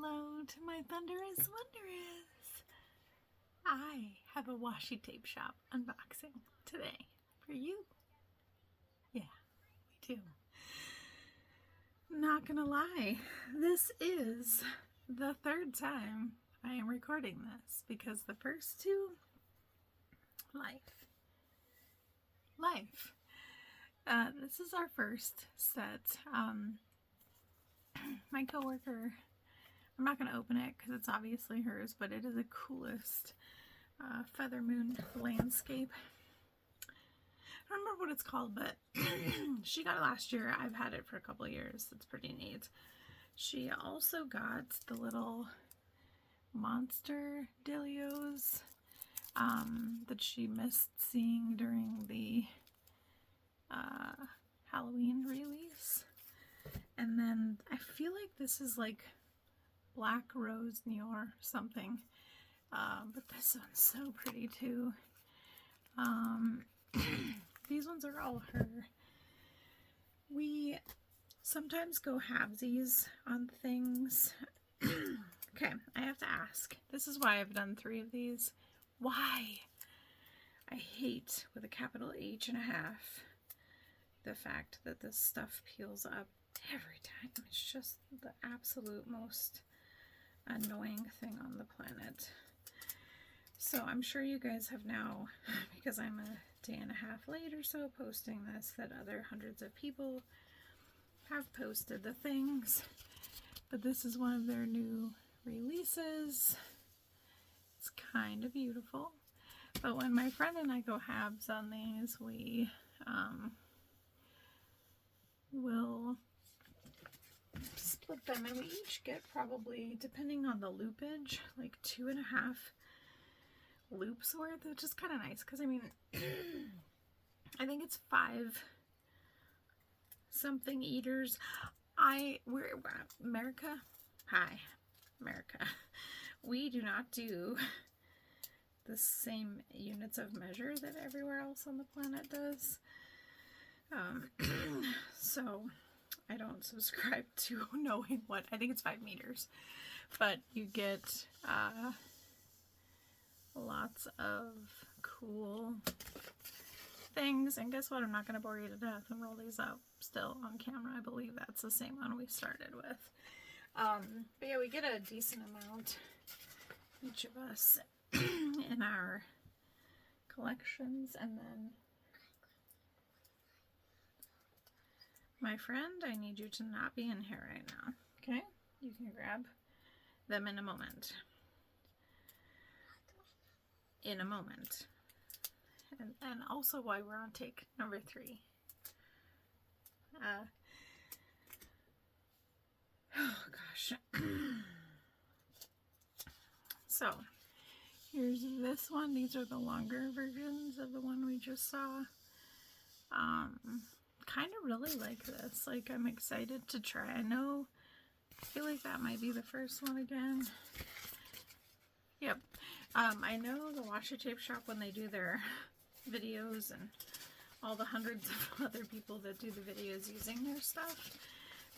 hello to my Thunderous Wondrous. I have a washi tape shop unboxing today for you. Yeah, we do. Not gonna lie, this is the third time I am recording this because the first two, life. This is our first set. My coworker, I'm not going to open it because it's obviously hers, but it is the coolest feather moon landscape. I don't remember what it's called, but she got it last year. I've had it for a couple of years. It's pretty neat. She also got the little monster dilios that she missed seeing during the Halloween release. And then I feel like this is like Black Rose Nior or something. But this one's so pretty too. These ones are all her. We sometimes go halvesies on things. Okay, I have to ask. This is why I've done 3 of these. Why? I hate, with a capital H and a half, the fact that this stuff peels up every time. It's just the absolute most annoying thing on the planet. So I'm sure you guys have now, because I'm a day and a half late or so posting this, that other hundreds of people have posted the things. But this is one of their new releases. It's kind of beautiful. But when my friend and I go halves on these, we will split them, and we each get probably, depending on the loopage, like 2.5 loops worth, which is kind of nice because I mean I think it's 5 something eaters. We're America. Hi, America. We do not do the same units of measure that everywhere else on the planet does. So I don't subscribe to knowing what, I think it's 5 meters, but you get lots of cool things. And guess what? I'm not going to bore you to death and roll these up still on camera. I believe that's the same one we started with. But yeah, we get a decent amount, each of us, in our collections. And then my friend, I need you to not be in here right now, okay? You can grab them in a moment. In a moment. And also while we're on take number 3. Oh gosh. So, here's this one. These are the longer versions of the one we just saw. Kind of really like this. Like, I'm excited to try. I feel like that might be the first one again. Yep. I know the Washi Tape Shop, when they do their videos, and all the hundreds of other people that do the videos using their stuff,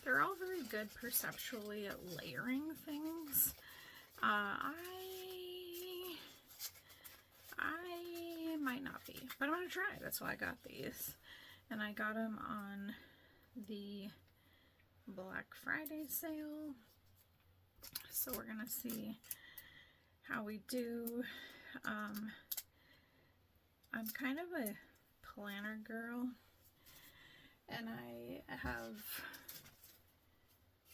they're all very good perceptually at layering things. I might not be, but I'm going to try. That's why I got these. And I got them on the Black Friday sale. So we're going to see how we do. I'm kind of a planner girl, and I have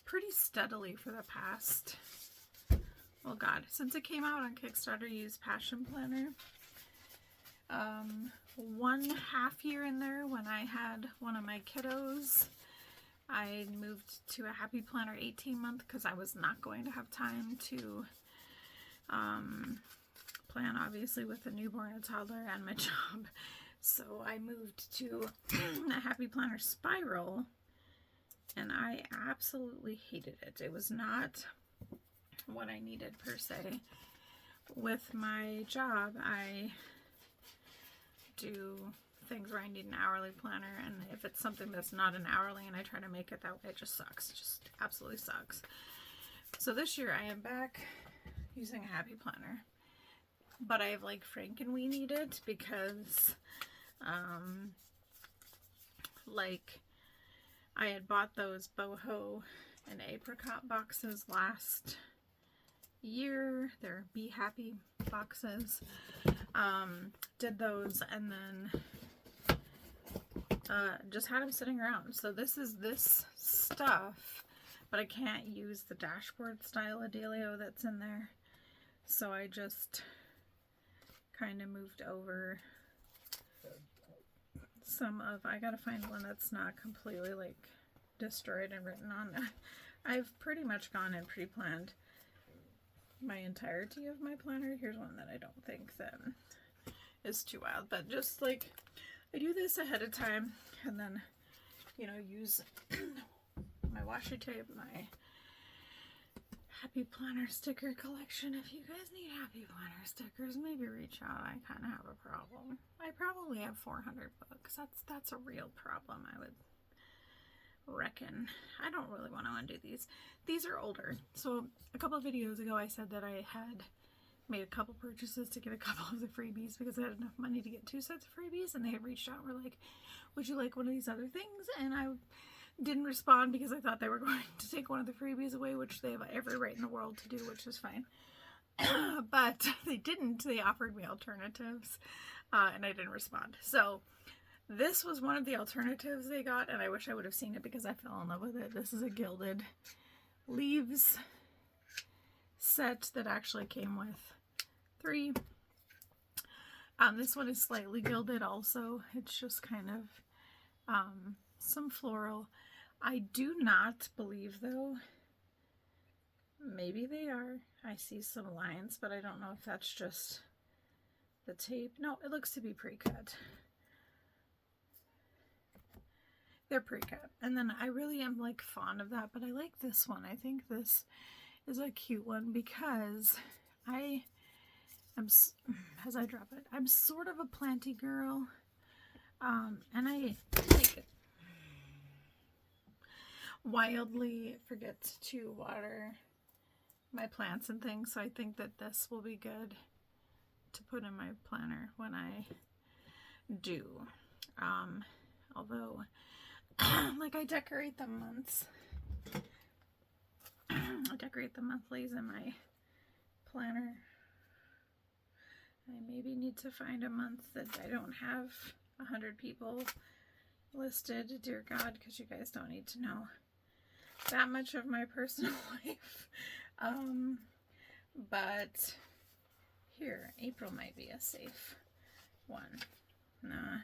pretty steadily for the past, oh god, since it came out on Kickstarter, used Passion Planner. 1.5 year in there, when I had one of my kiddos, I moved to a Happy Planner 18-month because I was not going to have time to plan, obviously, with a newborn, a toddler, and my job. So I moved to a Happy Planner Spiral, and I absolutely hated it. It was not what I needed per se. With my job, I do things where I need an hourly planner, and if it's something that's not an hourly and I try to make it that way, it just sucks. It just absolutely sucks. So this year I am back using a Happy Planner, but I've like Frankenweenied it because like I had bought those boho and apricot boxes last year. They're Be Happy boxes. Did those and then just had them sitting around. So this is this stuff, but I can't use the dashboard style Adelio that's in there. So I just kind of moved over some of, I gotta find one that's not completely like destroyed and written on. I've pretty much gone and pre-planned my entirety of my planner. Here's one that I don't think that is too wild, but just like I do this ahead of time and then, you know, use my washi tape, my Happy Planner sticker collection. If you guys need Happy Planner stickers, maybe reach out. I kind of have a problem. I probably have 400 books. That's a real problem, I would reckon. I don't really want to undo these. These are older. So a couple of videos ago I said that I had made a couple purchases to get a couple of the freebies because I had enough money to get 2 sets of freebies, and they had reached out and were like, would you like one of these other things? And I didn't respond because I thought they were going to take one of the freebies away, which they have every right in the world to do, which is fine. But they didn't. They offered me alternatives, and I didn't respond. So this was one of the alternatives they got, and I wish I would have seen it because I fell in love with it. This is a gilded leaves set that actually came with 3. This one is slightly gilded also. It's just kind of some floral. I do not believe, though, maybe they are. I see some lines, but I don't know if that's just the tape. No, it looks to be pre-cut. They're pre-cut. And then I really am like fond of that, but I like this one. I think this is a cute one because I am, as I drop it, I'm sort of a planty girl. And I like wildly forget to water my plants and things, so I think that this will be good to put in my planner when I do. Although like I decorate the months. I decorate the monthlies in my planner. I maybe need to find a month that I don't have 100 people listed, dear God, because you guys don't need to know that much of my personal life. But here, April might be a safe one. Nah.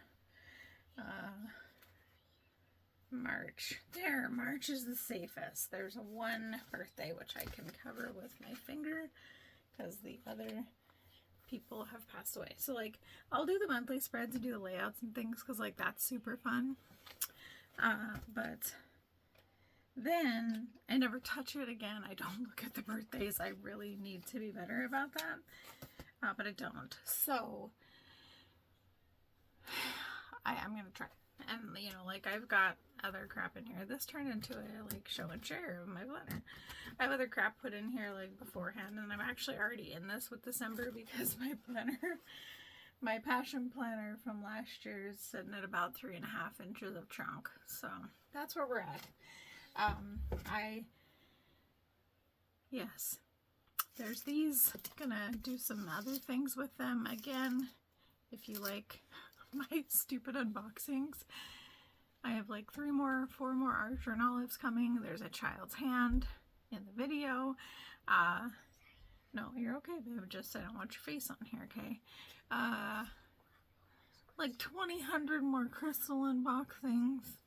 March. There, March is the safest. There's one birthday which I can cover with my finger because the other people have passed away. So like I'll do the monthly spreads and do the layouts and things because like that's super fun. But then I never touch it again. I don't look at the birthdays. I really need to be better about that. But I don't. So I'm gonna try. And you know, like I've got other crap in here. This turned into a like show and share of my planner. I have other crap put in here like beforehand, and I'm actually already in this with December because my planner, my passion planner from last year is sitting at about 3.5 inches of trunk. So that's where we're at. Yes, there's these. Gonna do some other things with them again. If you like my stupid unboxings, I have like 4 more Archer and Olives coming. There's a child's hand in the video. No, you're okay, babe. Just I don't want your face on here, okay? Like 2,000 more crystal unboxings.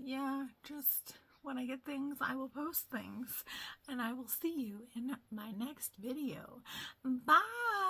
Yeah, just when I get things, I will post things. And I will see you in my next video. Bye!